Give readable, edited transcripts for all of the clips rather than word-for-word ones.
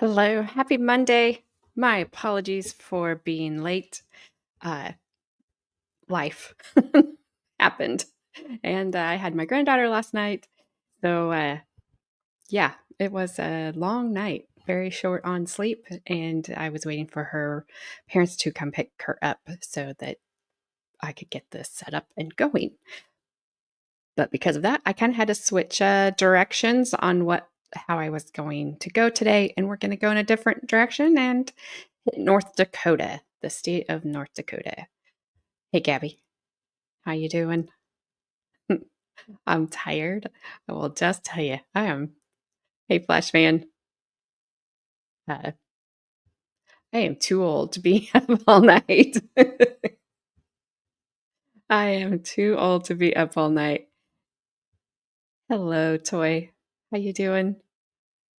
Hello, happy Monday. My apologies for being late. Uh, Life happened, and I had my granddaughter last night. So, yeah, it was a long night, very short on sleep, and I was waiting for her parents to come pick her up so that I could get this set up and going. But because of that, I kind of had to switch directions on how I was going to go today, and we're going to go in a different direction and hit North Dakota, the state of North Dakota. Hey, Gabby, how you doing? I'm tired. I will just tell you, I am. Hey, Flash fan, I am too old to be up all night. I am too old to be up all night. Hello, Toy. How you doing?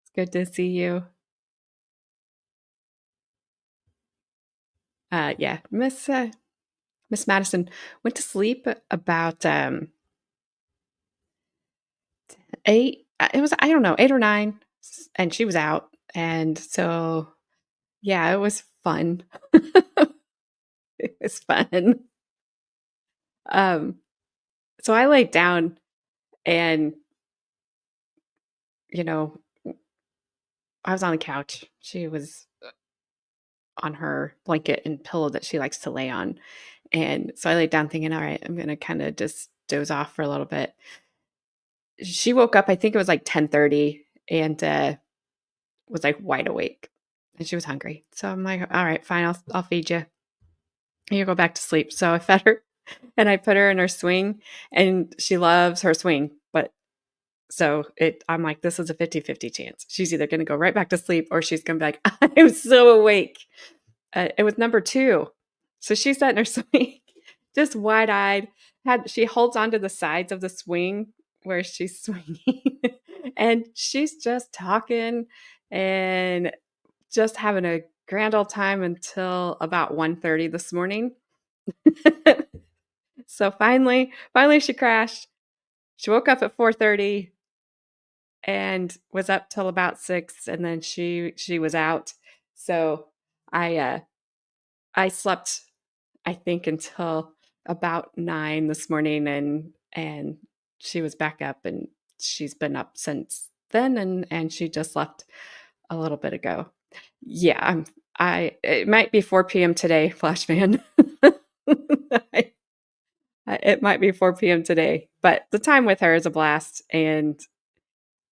It's good to see you. Yeah, Miss Madison went to sleep about 8. It was, I don't know, 8 or 9, and she was out, and so yeah, it was fun. It was fun. Um, so I laid down and you know I was on the couch. She was on her blanket and pillow that she likes to lay on, and so I laid down thinking, all right, I'm gonna kind of just doze off for a little bit. She woke up, I think it was like 10:30, and was like wide awake, and she was hungry. So I'm like, all right, fine, I'll feed you. You go back to sleep. So I fed her and I put her in her swing, and she loves her swing. But so I'm like, this is a 50-50 chance. She's either going to go right back to sleep or she's going to be like, I'm so awake. It was number 2. So she sat in her swing, just wide eyed. She holds onto the sides of the swing where she's swinging, and she's just talking and just having a grand old time until about 1:30 this morning. So finally she crashed. She woke up at 4:30 and was up till about 6, and then she was out. So I I slept, I think, until about 9 this morning, and she was back up, and she's been up since then, and she just left a little bit ago. Yeah, I it might be 4 p.m. today, Flashman. It might be 4 p.m. today, but the time with her is a blast, and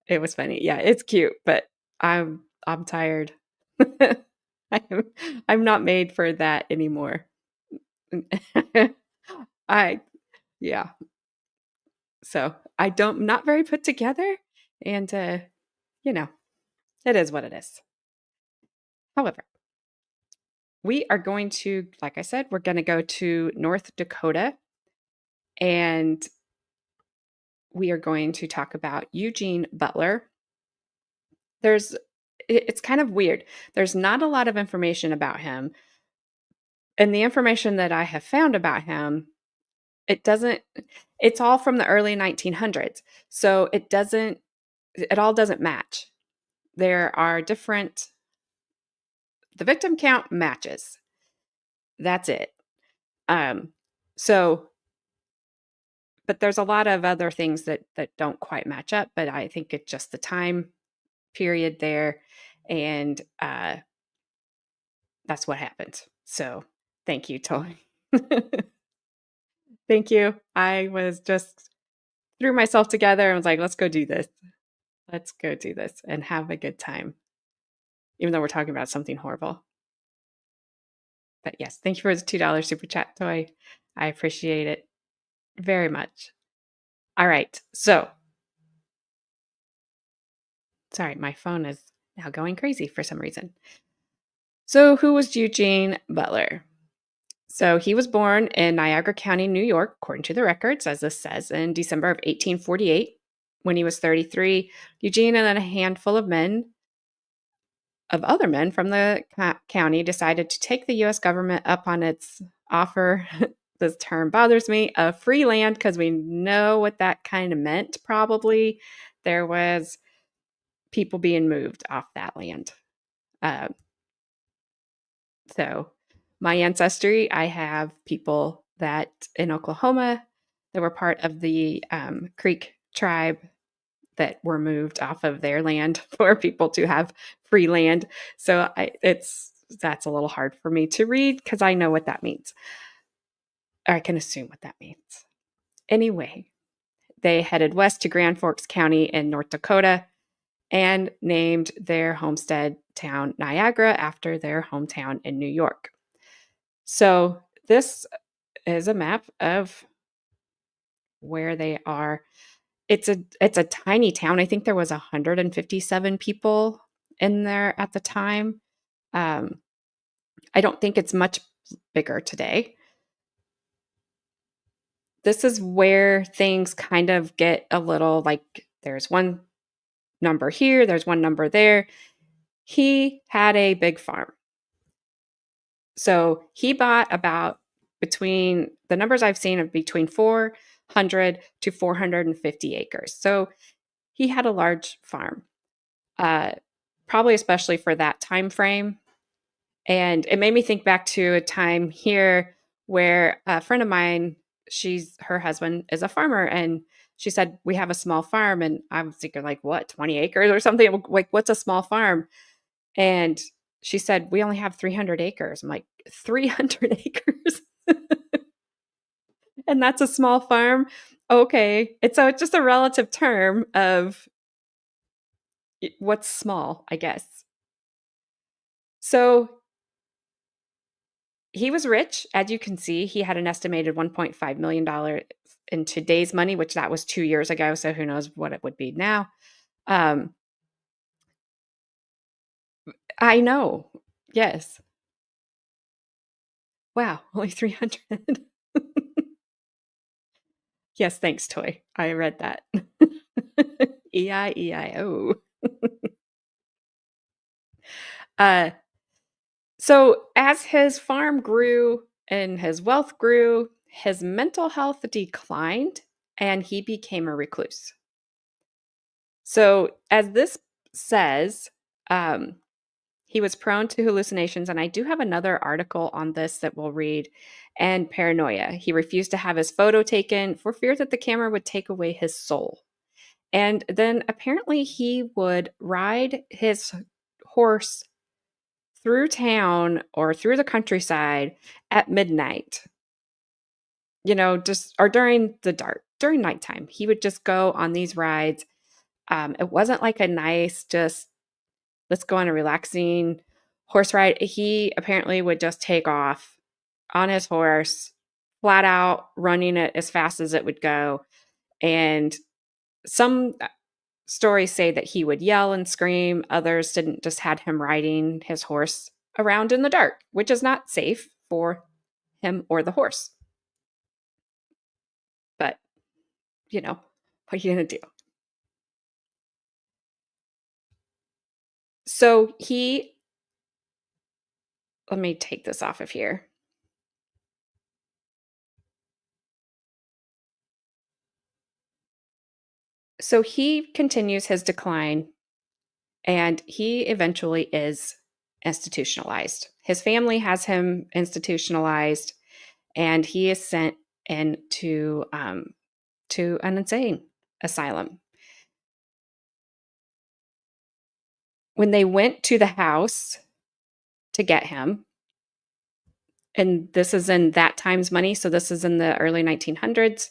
it was funny. Yeah, it's cute, but I'm tired. I'm I'm not made for that anymore. I Yeah. So I don't not very put together, and you know, it is what it is. However, we are going to, like I said, we're going to go to North Dakota, and we are going to talk about Eugene Butler. It's kind of weird. There's not a lot of information about him. And the information that I have found about him, it doesn't it's all from the early 1900s. So it all doesn't match. There are the victim count matches. That's it. Um so but there's a lot of other things that don't quite match up, but I think it's just the time period there, and that's what happened. So thank you, Toy. Thank you. I was just threw myself together and was like, let's go do this. Let's go do this and have a good time, even though we're talking about something horrible. But yes, thank you for the $2 super chat, Toy. I appreciate it very much. All right. So, sorry, my phone is now going crazy for some reason. So, who was Eugene Butler? So he was born in Niagara County, New York, according to the records, as this says, in December of 1848. When he was 33, Eugene and then a handful of other men from the county decided to take the U.S. government up on its offer. This term bothers me, of free land, because we know what that kind of meant, probably. There was people being moved off that land. Uh, so my ancestry, I have people that in Oklahoma that were part of the Creek tribe that were moved off of their land for people to have free land. So that's a little hard for me to read because I know what that means. Or I can assume what that means. Anyway, they headed west to Grand Forks County in North Dakota and named their homestead town Niagara after their hometown in New York. So this is a map of where they are. It's a tiny town. I think there was 157 people in there at the time. Um, I don't think it's much bigger today. This is where things kind of get a little like there's one number here, there's one number there. He had a big farm. So he bought about between the numbers I've seen of between 400 to 450 acres. So he had a large farm, uh, probably especially for that time frame. And it made me think back to a time here where a friend of mine, her husband is a farmer, and she said, we have a small farm. And I was thinking, like, what, 20 acres or something? Like, what's a small farm? And she said, we only have 300 acres. I'm like, 300 acres? And that's a small farm? Okay. And so it's just a relative term of what's small, I guess. So he was rich. As you can see, he had an estimated $1.5 million in today's money, which that was 2 years ago. So who knows what it would be now. Um, I know. Yes. Wow. Only 300. Yes. Thanks, Toy. I read that. E-I-E-I-O. Uh, so as his farm grew and his wealth grew, his mental health declined and he became a recluse. So as this says, um, he was prone to hallucinations. And I do have another article on this that we'll read, and paranoia. He refused to have his photo taken for fear that the camera would take away his soul. And then apparently he would ride his horse through town or through the countryside at midnight, just or during nighttime. He would just go on these rides. It wasn't like a nice, just let's go on a relaxing horse ride. He apparently would just take off on his horse, flat out running it as fast as it would go. And some stories say that he would yell and scream. Others didn't, just had him riding his horse around in the dark, which is not safe for him or the horse. But, what are you going to do? So let me take this off of here. So he continues his decline and he eventually is institutionalized. His family has him institutionalized and he is sent into to an insane asylum. When they went to the house to get him, and this is in that time's money, so this is in the early 1900s,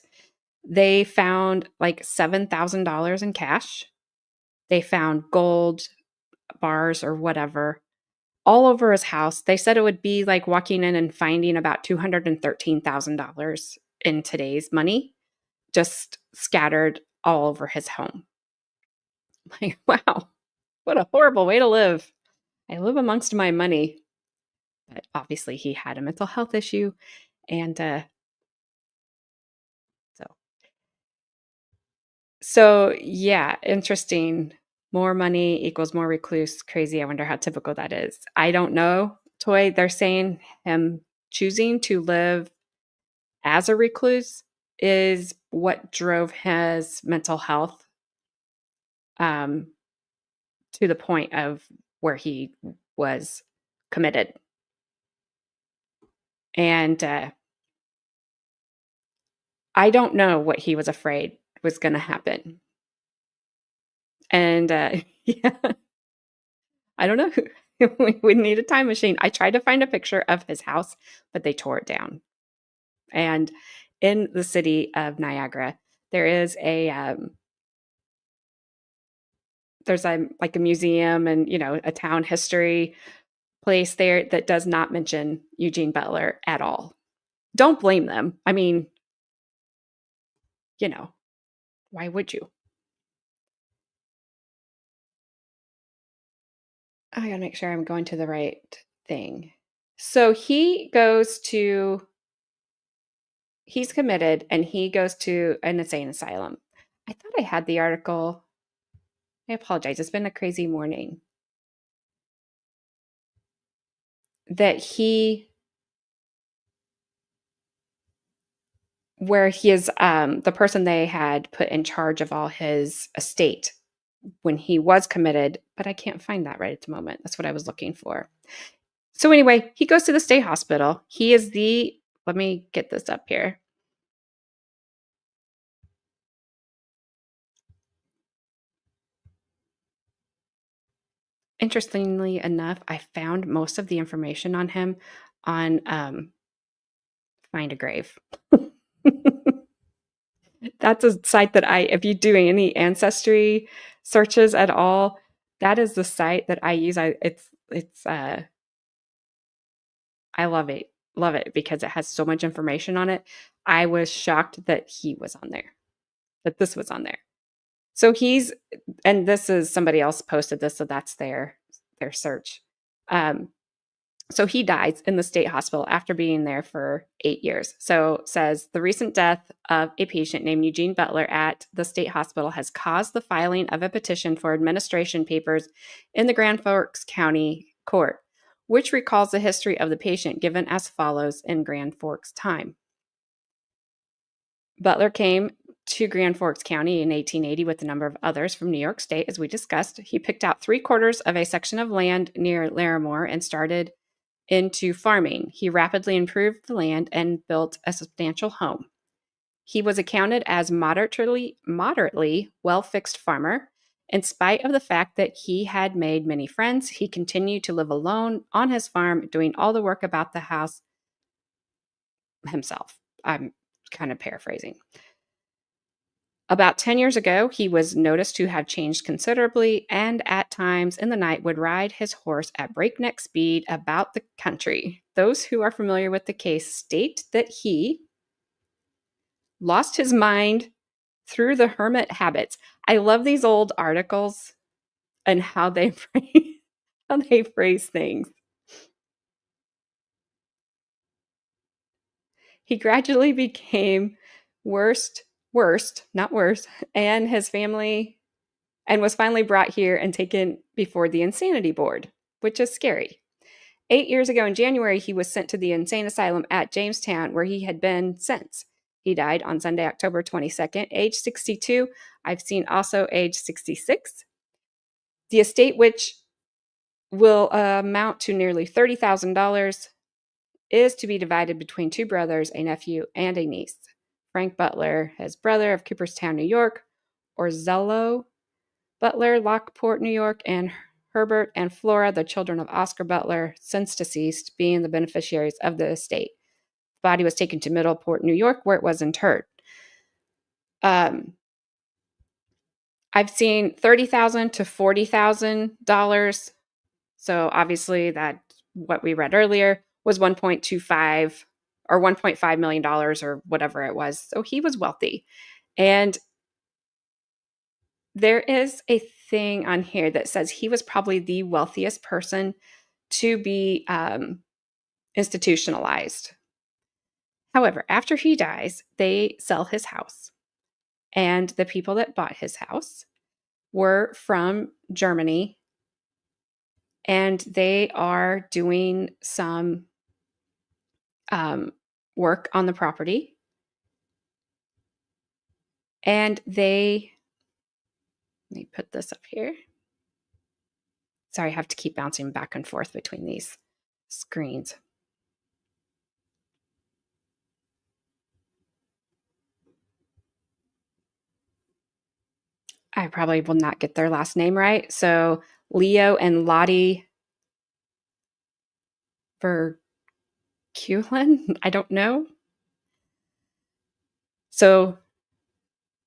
they found like $7,000 in cash. They found gold bars or whatever all over his house. They said it would be like walking in and finding about $213,000 in today's money, just scattered all over his home. Like, wow, what a horrible way to live. I live amongst my money. But obviously, he had a mental health issue. And so yeah, interesting. More money equals more recluse. Crazy. I wonder how typical that is. I don't know. Toy, they're saying him choosing to live as a recluse is what drove his mental health to the point of where he was committed. And I don't know what he was afraid was going to happen. And yeah, I don't know. We would need a time machine. I tried to find a picture of his house, but they tore it down. And in the city of Niagara, there is there's like a museum and a town history place there that does not mention Eugene Butler at all. Don't blame them. I mean, why would you? I gotta make sure I'm going to the right thing. So he's committed and he goes to an insane asylum. I thought I had the article. I apologize. It's been a crazy morning. That where he is the person they had put in charge of all his estate when he was committed, but I can't find that right at the moment. That's what I was looking for. So anyway, he goes to the state hospital. He is let me get this up here. Interestingly enough, I found most of the information on him on Find a Grave. That's a site that if you're doing any ancestry searches at all, that is the site that I use. I love it. Love it because it has so much information on it. I was shocked that he was on there. That this was on there. So and this is somebody else posted this, so that's their search. So he dies in the state hospital after being there for 8 years. So says the recent death of a patient named Eugene Butler at the state hospital has caused the filing of a petition for administration papers in the Grand Forks County Court, which recalls the history of the patient given as follows in Grand Forks time. Butler came to Grand Forks County in 1880 with a number of others from New York State, as we discussed. He picked out 3/4 of a section of land near Larimore and started into farming. He rapidly improved the land and built a substantial home. He was accounted as moderately well-fixed farmer. In spite of the fact that he had made many friends, he continued to live alone on his farm, doing all the work about the house himself. I'm kind of paraphrasing. About 10 years ago, he was noticed to have changed considerably and at times in the night would ride his horse at breakneck speed about the country. Those who are familiar with the case state that he lost his mind through the hermit habits. I love these old articles and how they phrase things. He gradually became worst, not worse, and his family and was finally brought here and taken before the Insanity Board, which is scary. 8 years ago in January, he was sent to the insane asylum at Jamestown, where he had been since. He died on Sunday, October 22nd, age 62. I've seen also age 66. The estate, which will amount to nearly $30,000, is to be divided between 2 brothers, a nephew, and a niece. Frank Butler, his brother of Cooperstown, New York, Orzello Butler, Lockport, New York, and Herbert and Flora, the children of Oscar Butler, since deceased, being the beneficiaries of the estate. The body was taken to Middleport, New York, where it was interred. I've seen $30,000 to $40,000. So obviously that what we read earlier was 1.25 or $1.5 million or whatever it was. So he was wealthy. And there is a thing on here that says he was probably the wealthiest person to be institutionalized. However, after he dies, they sell his house. And the people that bought his house were from Germany. And they are doing some work on the property. And let me put this up here. Sorry, I have to keep bouncing back and forth between these screens. I probably will not get their last name right. So Leo and Lottie Verkulen, I don't know. So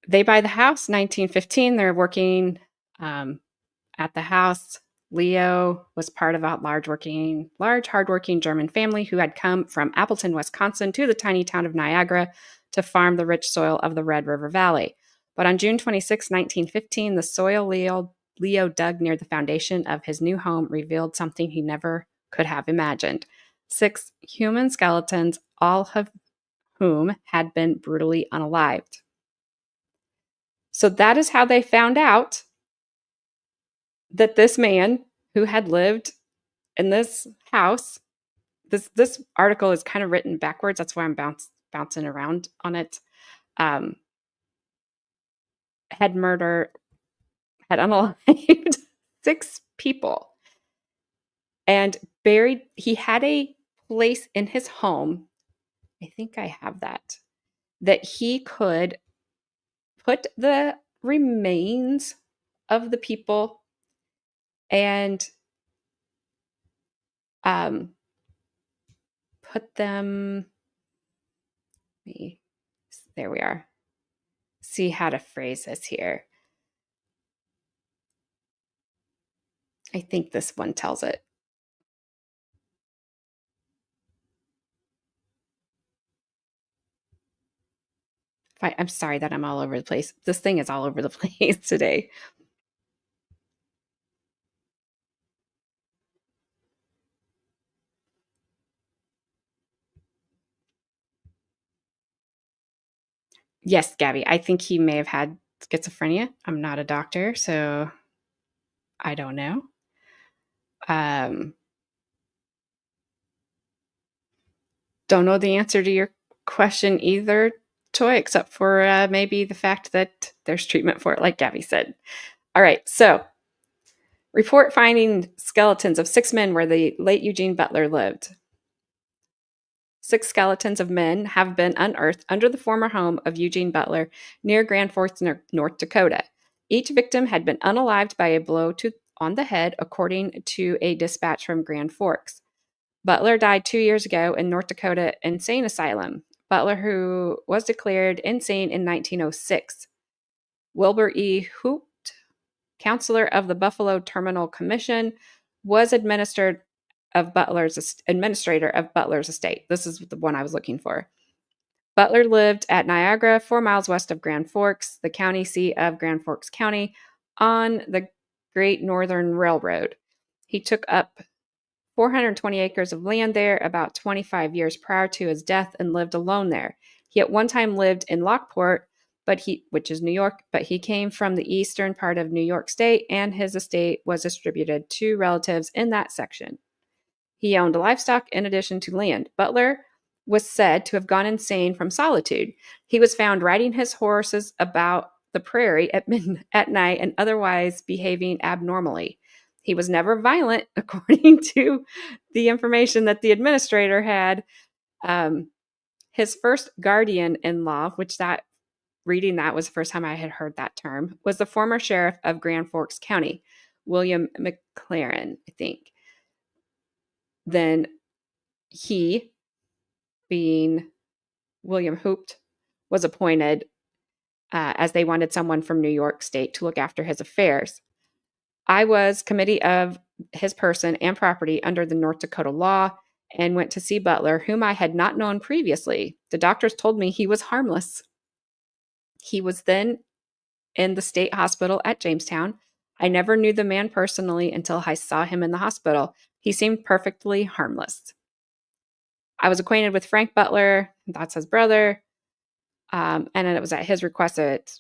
they buy the house, 1915. They're working at the house. Leo was part of a large, hardworking German family who had come from Appleton, Wisconsin to the tiny town of Niagara to farm the rich soil of the Red River Valley. But on June 26, 1915, the soil Leo dug near the foundation of his new home revealed something he never could have imagined. 6 human skeletons, all of whom had been brutally unalived. So that is how they found out that this man who had lived in this house, this article is kind of written backwards. That's why I'm bouncing around on it. Had unalived 6 people and buried. He had a place in his home. I think I have that he could put the remains of the people and put them. There we are. See how to phrase this here. I think this one tells it. I'm sorry that I'm all over the place. This thing is all over the place today. Yes, Gabby, I think he may have had schizophrenia. I'm not a doctor, so I don't know. Don't know the answer to your question either, Toy, except for maybe the fact that there's treatment for it, like Gabby said. All right, so report finding skeletons of 6 men where the late Eugene Butler lived. 6 skeletons of men have been unearthed under the former home of Eugene Butler near Grand Forks, North Dakota. Each victim had been unalived by a blow on the head, according to a dispatch from Grand Forks. Butler died 2 years ago in North Dakota Insane Asylum. Butler, who was declared insane in 1906. Wilbur E. Hoot, counselor of the Buffalo Terminal Commission, was administrator of Butler's estate. This is the one I was looking for. Butler lived at Niagara, 4 miles west of Grand Forks, the county seat of Grand Forks County, on the Great Northern Railroad. He took up 420 acres of land there about 25 years prior to his death and lived alone there. He at one time lived in Lockport, which is New York, but he came from the eastern part of New York State, and his estate was distributed to relatives in that section. He owned livestock in addition to land. Butler was said to have gone insane from solitude. He was found riding his horses about the prairie at night and otherwise behaving abnormally. He was never violent, according to the information that the administrator had. His first guardian-in-law, reading that was the first time I had heard that term, was the former sheriff of Grand Forks County, William McLaren, I think. Then he, being William Hooped, was appointed as they wanted someone from New York State to look after his affairs. I was committee of his person and property under the North Dakota law and went to see Butler, whom I had not known previously. The doctors told me he was harmless. He was then in the state hospital at Jamestown. I never knew the man personally until I saw him in the hospital. He seemed perfectly harmless. I was acquainted with Frank Butler, that's his brother, and it was at his request that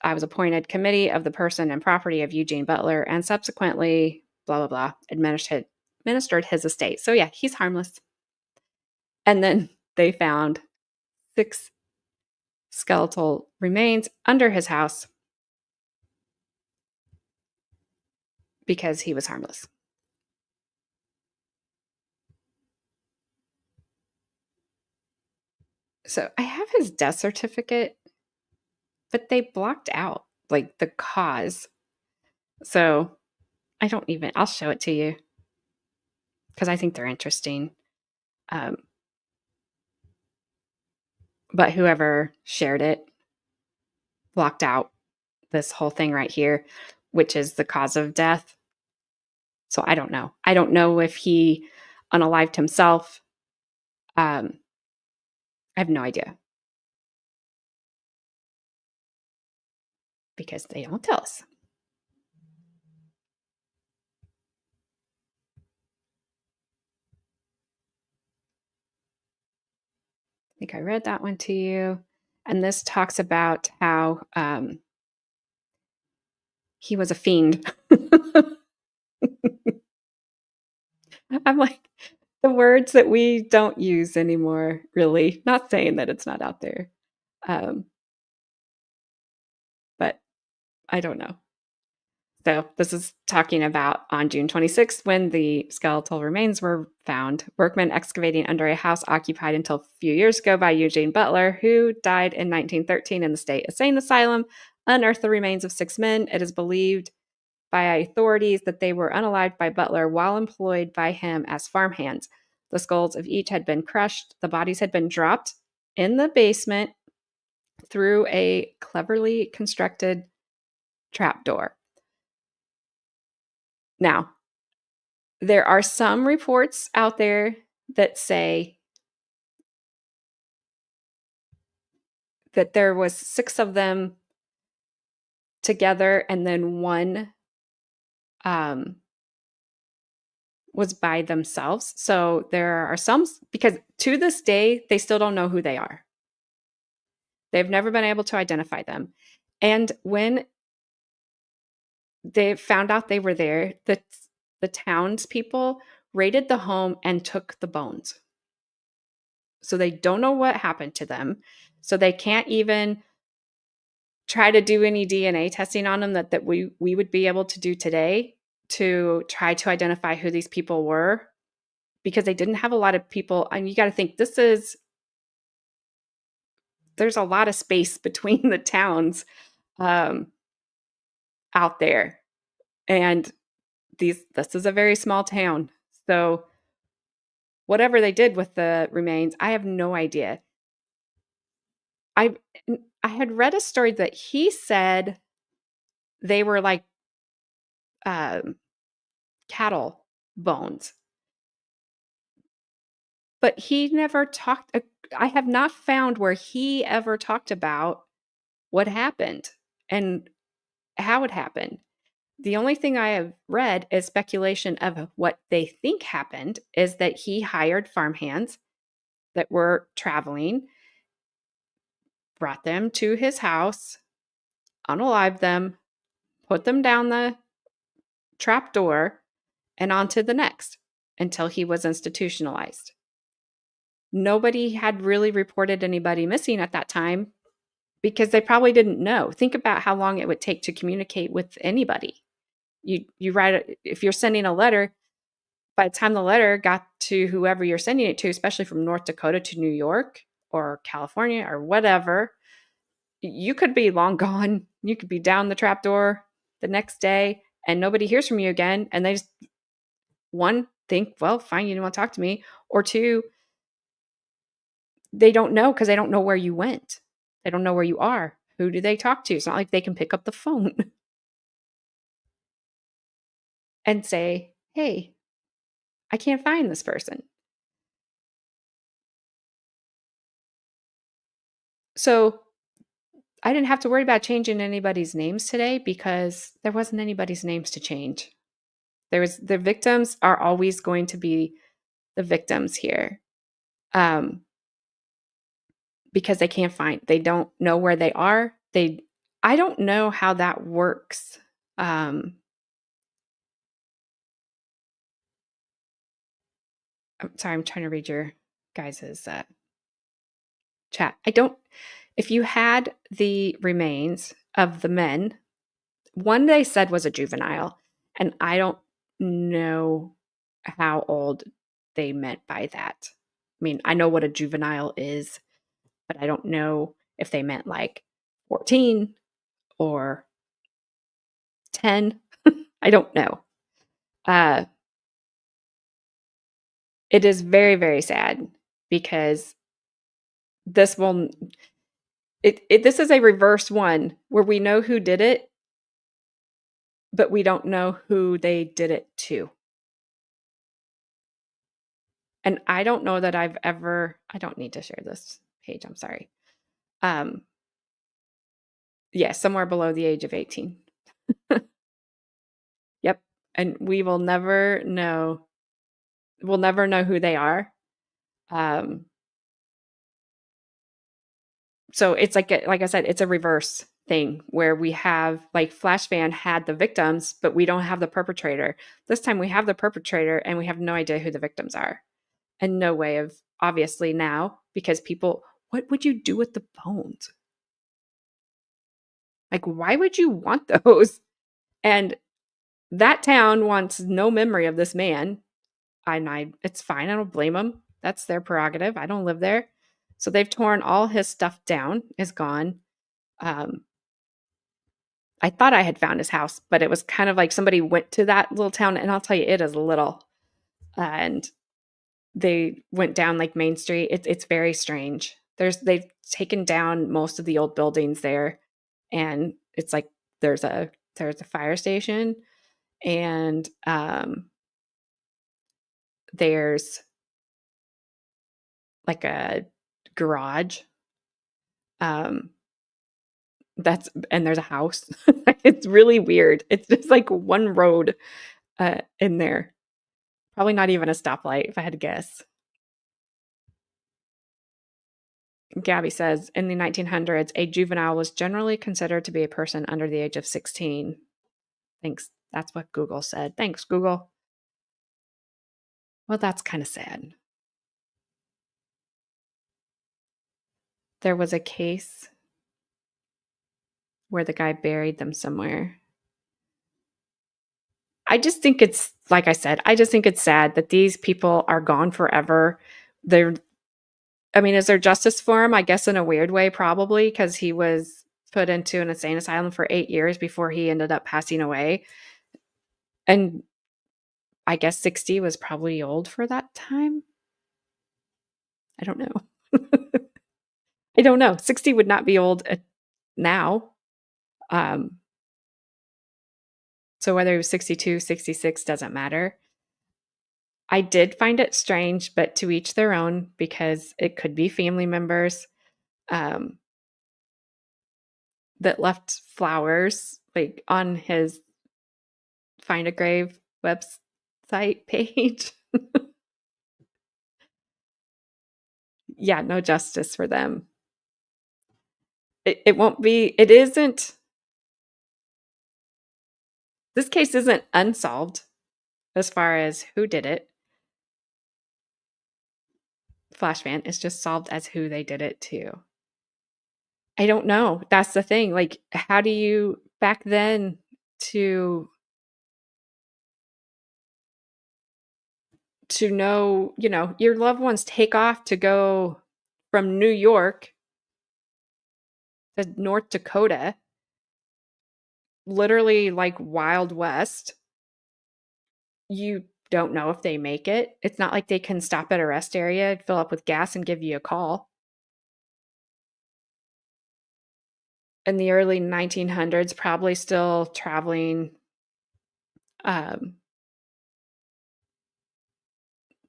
I was appointed committee of the person and property of Eugene Butler, and subsequently, blah, blah, blah, administered his estate. So yeah, he's harmless. And then they found 6 skeletal remains under his house because he was harmless. So I have his death certificate, but they blocked out like the cause. So I don't even, I'll show it to you because I think they're interesting. Um, but whoever shared it blocked out this whole thing right here, which is the cause of death. So I don't know. I don't know if he unalived himself. I have no idea because they don't tell us. I think I read that one to you. And this talks about how he was a fiend. I'm like, the words that we don't use anymore, really. Not saying that it's not out there, um, but I don't know. So this is talking about on June 26th when the skeletal remains were found. Workmen excavating under a house occupied until a few years ago by Eugene Butler, who died in 1913 in the state insane asylum, unearthed the remains of 6 men. It is believed by authorities that they were unalived by Butler while employed by him as farmhands. The skulls of each had been crushed. The bodies had been dropped in the basement through a cleverly constructed trapdoor. Now, there are some reports out there that say that there was 6 of them together and then one um, was by themselves. So there are some, because to this day, they still don't know who they are. They've never been able to identify them. And when they found out they were there, the townspeople raided the home and took the bones. So they don't know what happened to them. So they can't even try to do any DNA testing on them that we would be able to do today to try to identify who these people were, because they didn't have a lot of people. And you got to think there's a lot of space between the towns um, out there. And this is a very small town. So whatever they did with the remains, I have no idea. I I had read a story that he said they were like um, cattle bones, but he never talked. I have not found where he ever talked about what happened and how it happened. The only thing I have read is speculation of what they think happened is that he hired farmhands that were traveling, brought them to his house, unalived them, put them down the trap door, and on to the next until he was institutionalized. Nobody had really reported anybody missing at that time because they probably didn't know. Think about how long it would take to communicate with anybody. You write, if you're sending a letter, by the time the letter got to whoever you're sending it to, especially from North Dakota to New York or California or whatever, you could be long gone. You could be down the trapdoor the next day and nobody hears from you again. And they just, one, think, well, fine, you didn't want to talk to me. Or two, they don't know because they don't know where you went. They don't know where you are. Who do they talk to? It's not like they can pick up the phone and say, hey, I can't find this person. So I didn't have to worry about changing anybody's names today because there wasn't anybody's names to change. The victims are always going to be the victims here. Because they don't know where they are. I don't know how that works. I'm sorry, I'm trying to read your guys's chat. If you had the remains of the men, one they said was a juvenile, and I don't know how old they meant by that. I mean, I know what a juvenile is. but I don't know if they meant like 14 or 10. I don't know. Uh, it is very, very sad because this will this is a reverse one where we know who did it, but we don't know who they did it to. And I don't know that I don't need to share this page, I'm sorry. Um, yeah, somewhere below the age of 18. Yep. And we'll never know who they are. Um, so it's like I said, it's a reverse thing where we have like Flash Fan had the victims, but we don't have the perpetrator. This time we have the perpetrator and we have no idea who the victims are. And no way of obviously now because people, what would you do with the bones? Like, why would you want those? And that town wants no memory of this man. It's fine. I don't blame them. That's their prerogative. I don't live there. So they've torn all his stuff down, is gone. Um, I thought I had found his house, but it was kind of like somebody went to that little town, and I'll tell you, it is little. And they went down like Main Street. It's very strange. They've taken down most of the old buildings there, and it's like there's a fire station, and there's like a garage. Um, and there's a house. It's really weird. It's just like one road in there. Probably not even a stoplight, if I had to guess. Gabby says in the 1900s, a juvenile was generally considered to be a person under the age of 16. Thanks. That's what Google said. Thanks, Google. Well, that's kind of sad. There was a case where the guy buried them somewhere. I just think it's, like I said, I just think it's sad that these people are gone forever. They're, I mean, is there justice for him? I guess in a weird way, probably, because he was put into an insane asylum for 8 years before he ended up passing away. And I guess 60 was probably old for that time. I don't know. I don't know. 60 would not be old now. Um, so whether he was 62, 66 doesn't matter. I did find it strange, but to each their own because it could be family members um, that left flowers like on his Find a Grave website page. Yeah, no justice for them. It won't be, it isn't, this case isn't unsolved as far as who did it. Flashman is just solved as who they did it to. I don't know. That's the thing. Like, how do you back then to know, your loved ones take off to go from New York to North Dakota, literally like Wild West. You don't know if they make it. It's not like they can stop at a rest area, fill up with gas, and give you a call. In the early 1900s, probably still traveling um,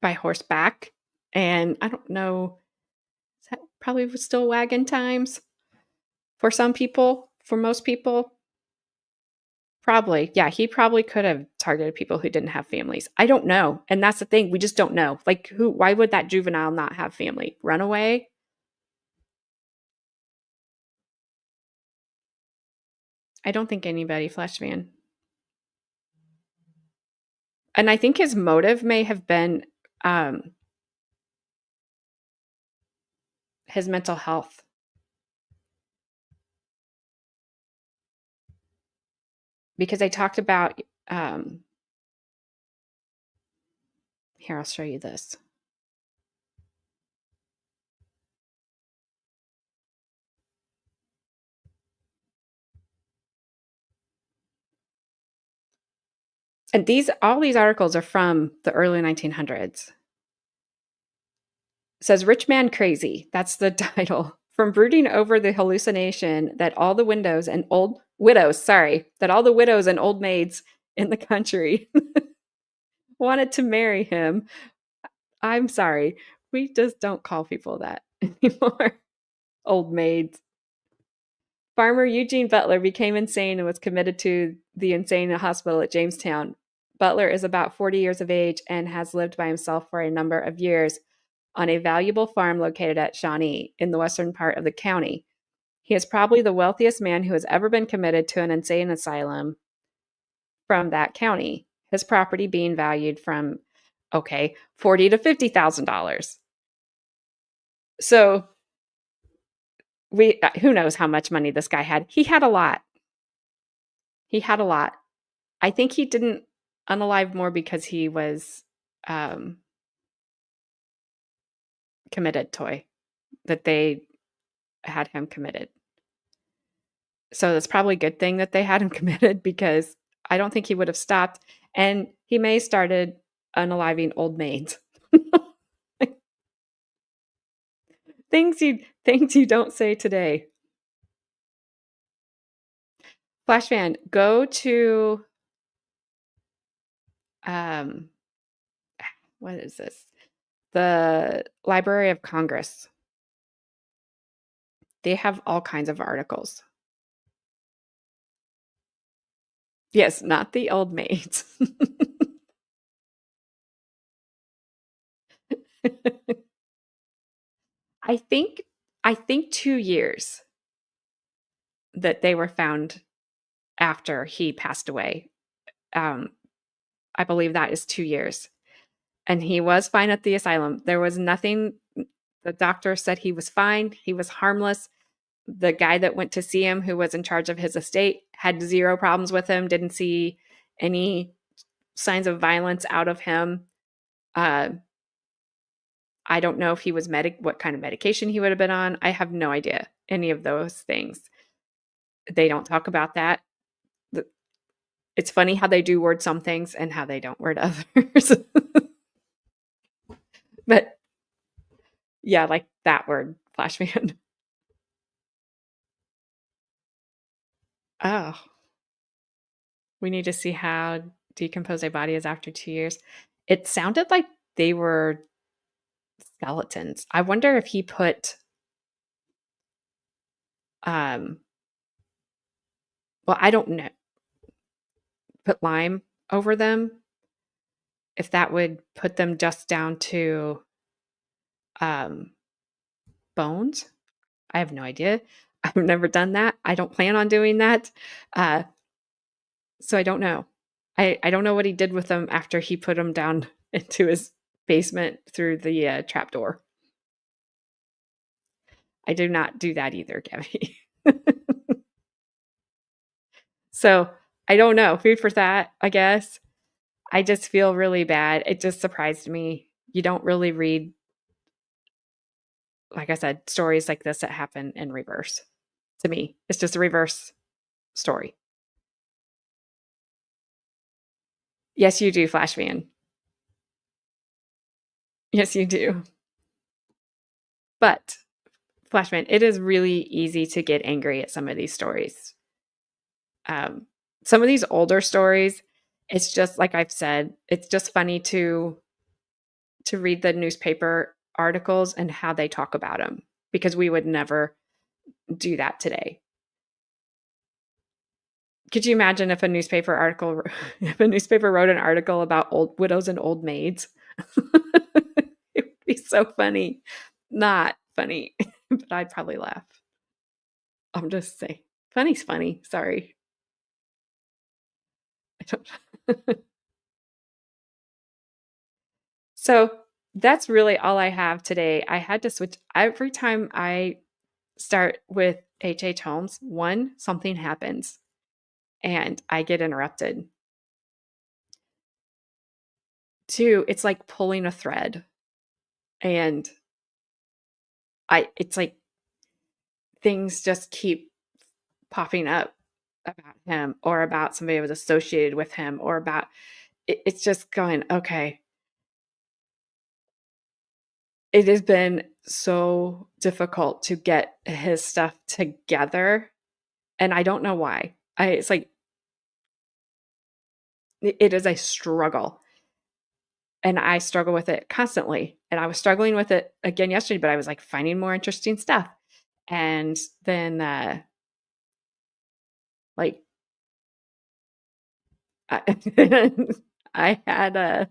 by horseback. And I don't know, that probably was still wagon times for some people, for most people. Probably. Yeah, he probably could have targeted people who didn't have families. I don't know. And that's the thing. We just don't know. Like, why would that juvenile not have family? Runaway? I don't think anybody flesh fan. And I think his motive may have been um, his mental health. Because I talked about, here, I'll show you this. And all these articles are from the early 1900s. It says Rich Man Crazy. That's the title. From brooding over the hallucination that all the widows and old maids in the country wanted to marry him. I'm sorry. We just don't call people that anymore. Old maids. Farmer Eugene Butler became insane and was committed to the insane hospital at Jamestown. Butler is about 40 years of age and has lived by himself for a number of years on a valuable farm located at Shawnee in the western part of the county. He is probably the wealthiest man who has ever been committed to an insane asylum from that county, his property being valued from, okay, $40,000 to $50,000. So who knows how much money this guy had. He had a lot. I think he didn't unalive more because he was committed toy, that they had him committed. So it's probably a good thing that they had him committed, because I don't think he would have stopped. And he may have started unaliving old maids. Things you don't say today. Flash fan, go to what is this? The Library of Congress. They have all kinds of articles. Yes, not the old maids. I think 2 years that they were found after he passed away. I believe that is 2 years. And he was fine at the asylum. There was nothing. The doctor said he was fine. He was harmless. The guy that went to see him, who was in charge of his estate, had zero problems with him, didn't see any signs of violence out of him. I don't know if he was what kind of medication he would have been on. I have no idea any of those things. They don't talk about that. It's funny how they do word some things and how they don't word others. But yeah, like that word, flash fan. Oh, we need to see how decomposed a body is after 2 years. It sounded like they were skeletons. I wonder if he put, well, I don't know, put lime over them, if that would put them just down to bones. I have no idea. I've never done that. I don't plan on doing that. So I don't know. I don't know what he did with them after he put them down into his basement through the trapdoor. I do not do that either, Gabby. So I don't know. Food for thought, I guess. I just feel really bad. It just surprised me. You don't really read, like I said, stories like this that happen in reverse. To me, it's just a reverse story. Yes, you do, Flashman. Yes, you do. But, Flashman, it is really easy to get angry at some of these stories. Some of these older stories, it's just like I've said, it's just funny to read the newspaper articles and how they talk about them, because we would never do that today. Could you imagine if a newspaper wrote an article about old widows and old maids? It would be so funny. Not funny, but I'd probably laugh. I'm just saying. Funny's funny. Sorry. I don't. So that's really all I have today. I had to switch. Every time I start with H.H. Holmes, one, something happens and I get interrupted. Two, it's like pulling a thread. And it's like things just keep popping up about him, or about somebody who was associated with him, or about, it's just going, "Okay." It has been so difficult to get his stuff together, and I don't know why. I it's like it is a struggle, and I struggle with it constantly, and I was struggling with it again yesterday, but I was, like, finding more interesting stuff, and then, like, I I had,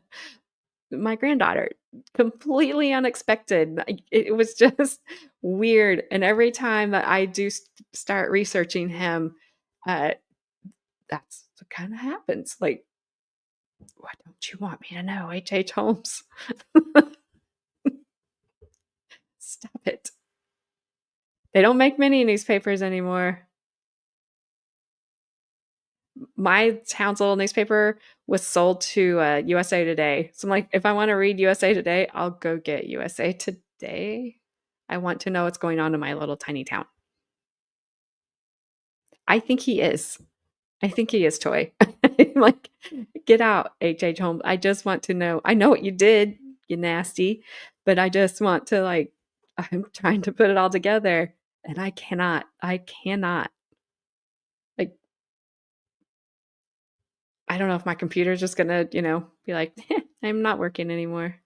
my granddaughter, completely unexpected, like, it was just weird, and every time that I do start researching him, uh, that's what kinda happens, like, "Why don't you want me to know, H. Holmes? Stop it." They don't make mini newspapers anymore. My town's little newspaper was sold to, USA Today, so I'm like, "If I wanna read USA Today, I'll go get USA Today. I want to know what's going on in my little tiny town." I think he is. I think he is toy. I'm like, "Get out, H. Holmes. I just want to know. I know what you did, you nasty, but I just want to, like." I'm trying to put it all together, and I cannot. I cannot. Like, I don't know if my computer's just gonna, be like, I'm not working anymore."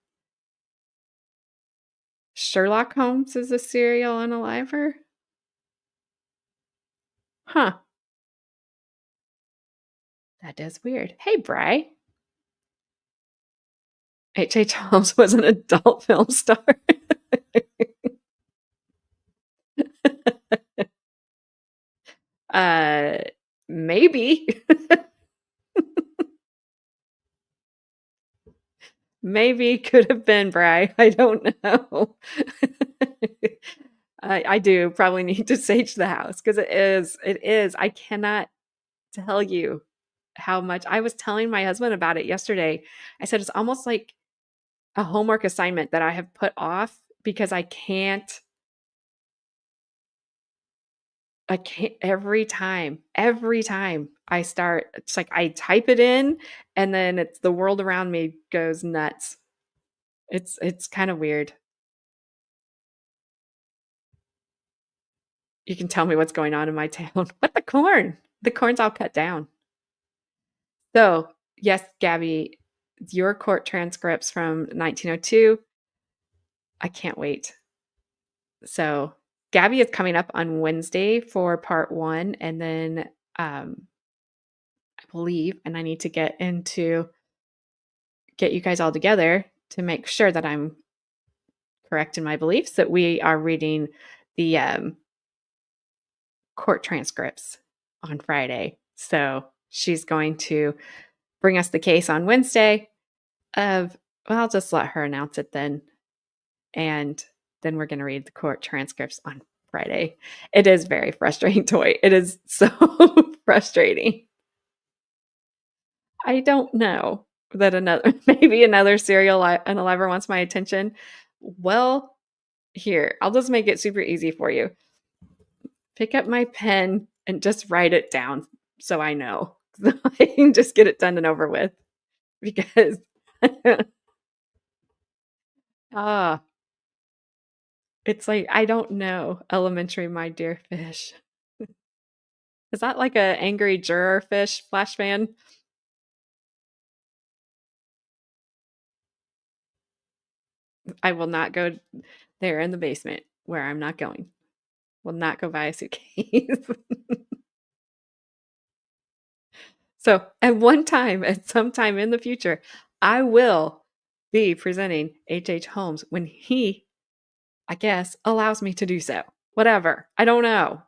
Sherlock Holmes is a serial unaliver? Huh, that is weird. Hey, Bri. H. Holmes was an adult film star. Uh, maybe. Maybe could have been Bri. I don't know. I do probably need to sage the house because it is. I cannot tell you how much I was telling my husband about it yesterday. I said, "It's almost like a homework assignment that I have put off because I can't every time I start, it's like I type it in and then it's the world around me goes nuts. It's kinda weird. You can tell me what's going on in my town. What, the corn? The corn's all cut down. So, yes, Gabby, your court transcripts from 1902, I can't wait. So, Gabby is coming up on Wednesday for part 1, and then, I believe, and I need to get you guys all together to make sure that I'm correct in my beliefs, that we are reading the, court transcripts on Friday. So, she's going to bring us the case on Wednesday of well, I'll just let her announce it then, and then we're gonna read the court transcripts on Friday. It is very frustrating, Toy. It is so frustrating. I don't know that another maybe another serial unaliver wants my attention. Well, here, I'll just make it super easy for you. Pick up my pen and just write it down so I know. So I can just get it done and over with because ah, it's like, I don't know, elementary, my dear fish. Is that like a angry juror fish flash fan? I will not go there in the basement where I'm not going. Will not go buy a suitcase. So, at one time, at some time in the future, I will be presenting H. Holmes when he, I guess, allows me to do so. Whatever. I don't know.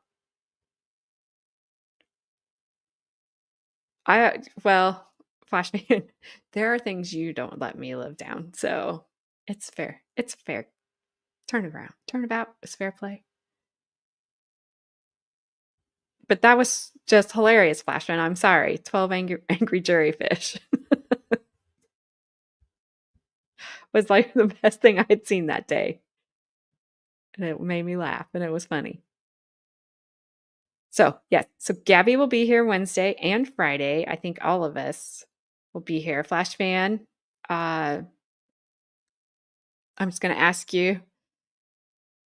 Well, Flashman, there are things you don't let me live down. So, it's fair. It's fair. Turn it around. Turn about. It's fair play. But that was just hilarious, Flashman. I'm sorry. 12 angry juryfish was like the best thing I had seen that day. And it made me laugh and it was funny. So, yes. So Gabby will be here Wednesday and Friday. I think all of us will be here. Flash fan, uh, I'm just gonna ask you.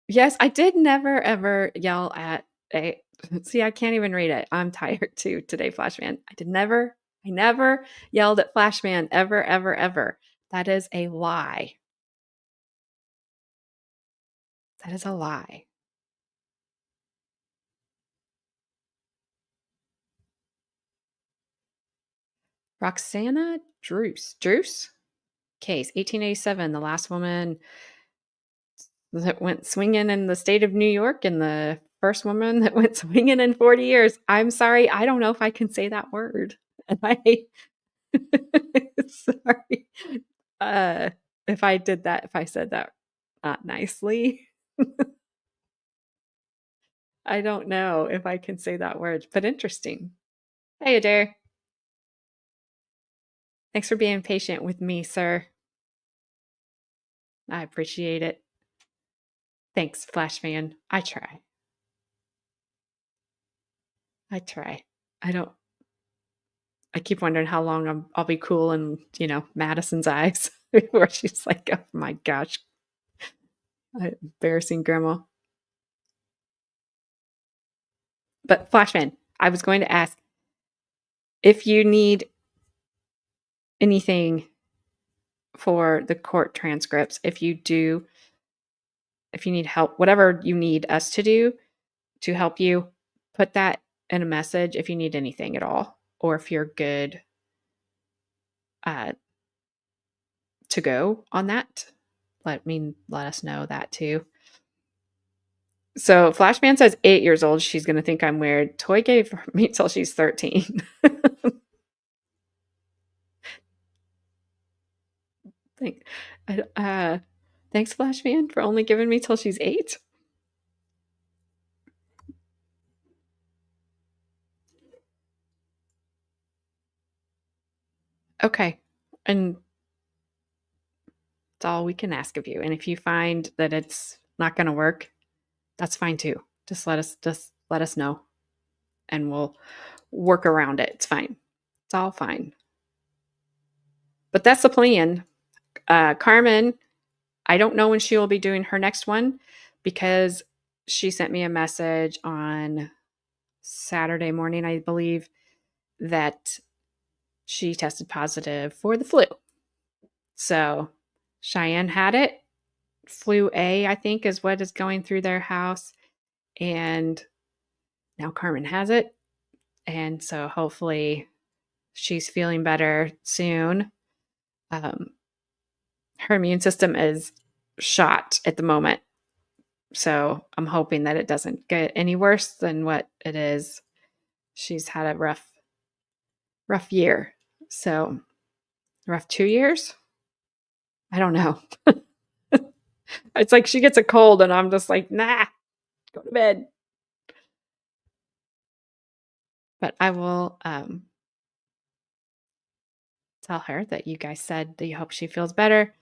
Yes, I did never ever yell at a see, I can't even read it. I'm tired too today, Flashman. I never yelled at Flashman ever, ever, ever. That is a lie. That is a lie. Roxana Druce case, 1887, the last woman that went swinging in the state of New York and the first woman that went swinging in 40 years. I'm sorry, I don't know if I can say that word. And I sorry. If I did that, if I said that not nicely, I don't know if I can say that word, but interesting. Hey, Adair. Thanks for being patient with me, sir. I appreciate it. Thanks, Flash fan. I try. I try. I don't. I keep wondering how long I'll be cool in, Madison's eyes before she's like, oh my gosh, embarrassing grandma. But Flashman, I was going to ask if you need anything for the court transcripts. If you need help, whatever you need us to do to help you, put that in a message if you need anything at all, or if you're good uh, to go on that. Let us know that too. So Flashman says 8 years old. She's going to think I'm weird. Toy gave me till she's 13. Thanks, Flashman, for only giving me till she's 8. Okay. And that's all we can ask of you. And if you find that it's not going to work, that's fine too. Just let us know and we'll work around it. It's fine. It's all fine. But that's the plan. Carmen, I don't know when she will be doing her next one because she sent me a message on Saturday morning, I believe, that she tested positive for the flu. So Cheyenne had it. Flu A, I think, is what is going through their house. And now Carmen has it. And so hopefully she's feeling better soon. Her immune system is shot at the moment. So I'm hoping that it doesn't get any worse than what it is. She's had a rough year. So rough 2 years? I don't know. It's like she gets a cold and I'm just like, nah, go to bed. But I will tell her that you guys said that you hope she feels better.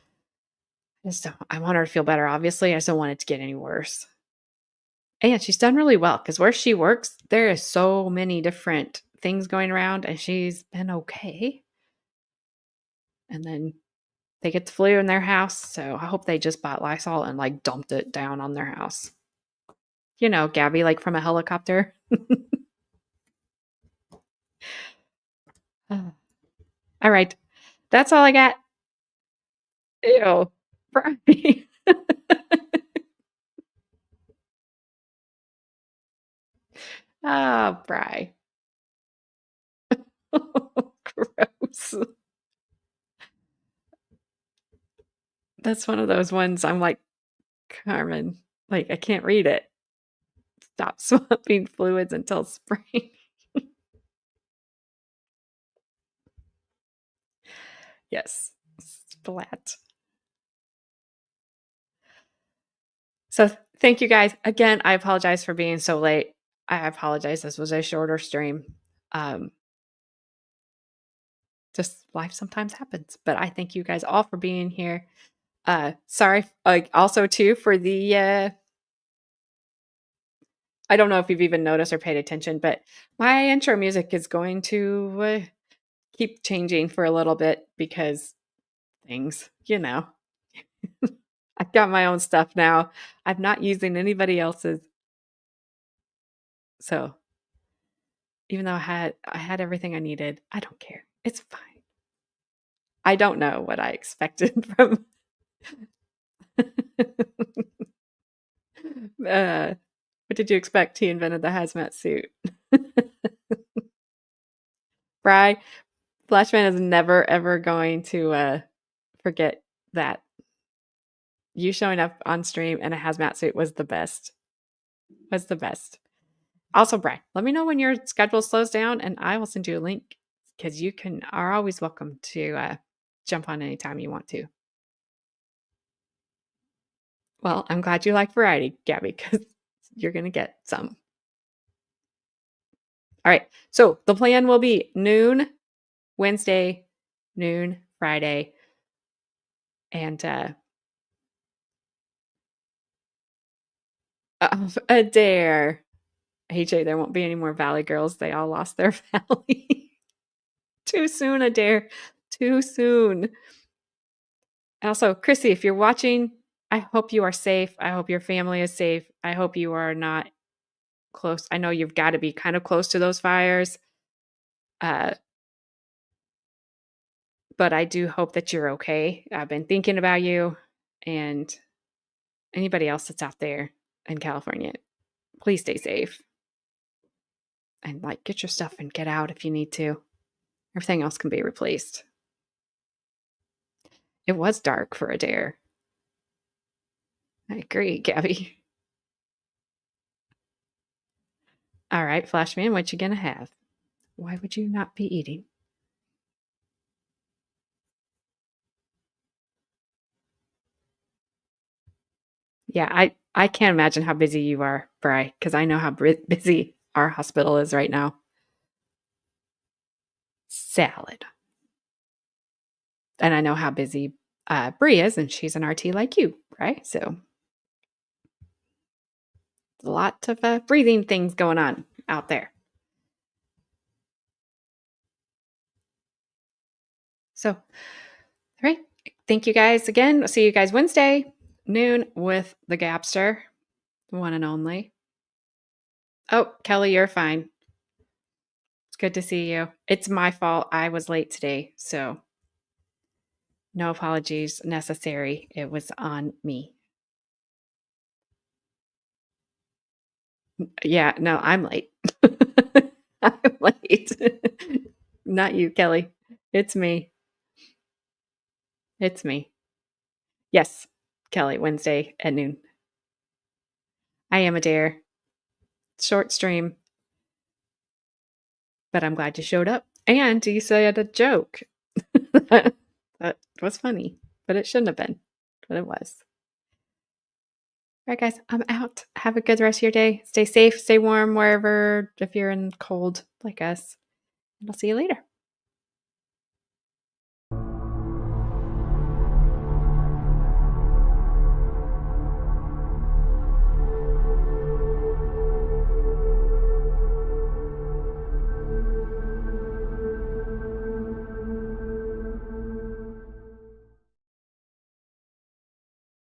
I want her to feel better, obviously. I just don't want it to get any worse. And she's done really well because where she works, there is so many different things going around and she's been okay. And then they get the flu in their house. So I hope they just bought Lysol and like dumped it down on their house. Gabby, like from a helicopter. All right. That's all I got. Ew. Bri. Oh, Bri. Gross. That's one of those ones I'm like, Carmen, like I can't read it. Stop swapping fluids until spring. Yes. Splat. So thank you guys. Again, I apologize for being so late. I apologize. This was a shorter stream. Just life sometimes happens. But I thank you guys all for being here. Sorry, also too for the I don't know if you've even noticed or paid attention, but my intro music is going to keep changing for a little bit because things, I've got my own stuff now. I'm not using anybody else's. So even though I had everything I needed, I don't care. It's fine. I don't know what I expected from what did you expect? He invented the hazmat suit. Bry, Flashman is never ever going to forget that. You showing up on stream in a hazmat suit was the best. Was the best. Also, Bry, let me know when your schedule slows down and I will send you a link because you are always welcome to jump on anytime you want to. Well, I'm glad you like variety, Gabby, because you're going to get some. All right. So the plan will be noon Wednesday, noon Friday, and Adair. AJ, there won't be any more Valley girls. They all lost their Valley. Too soon, Adair. Too soon. Also, Chrissy, if you're watching, I hope you are safe. I hope your family is safe. I hope you are not close. I know you've got to be kind of close to those fires. But I do hope that you're okay. I've been thinking about you and anybody else that's out there in California. Please stay safe. And get your stuff and get out if you need to. Everything else can be replaced. It was dark for Adair. I agree, Gabby. All right, Flashman, what you gonna have? Why would you not be eating? Yeah, I can't imagine how busy you are, Bri, because I know how busy our hospital is right now. Salad. And I know how busy Bri is, and she's an RT like you, right? So a lot of breathing things going on out there. So, all right. Thank you guys again. I'll see you guys Wednesday, noon with the Gapster, the one and only. Oh, Kelly, you're fine. It's good to see you. It's my fault. I was late today, so no apologies necessary. It was on me. Yeah, no, I'm late. I'm late. Not you, Kelly. It's me. It's me. Yes, Kelly, Wednesday at noon. I am a dare. Short stream, but I'm glad you showed up. And you said a joke. That was funny, but it shouldn't have been, but it was. All right, guys, I'm out. Have a good rest of your day. Stay safe, stay warm wherever, if you're in cold like us. And I'll see you later.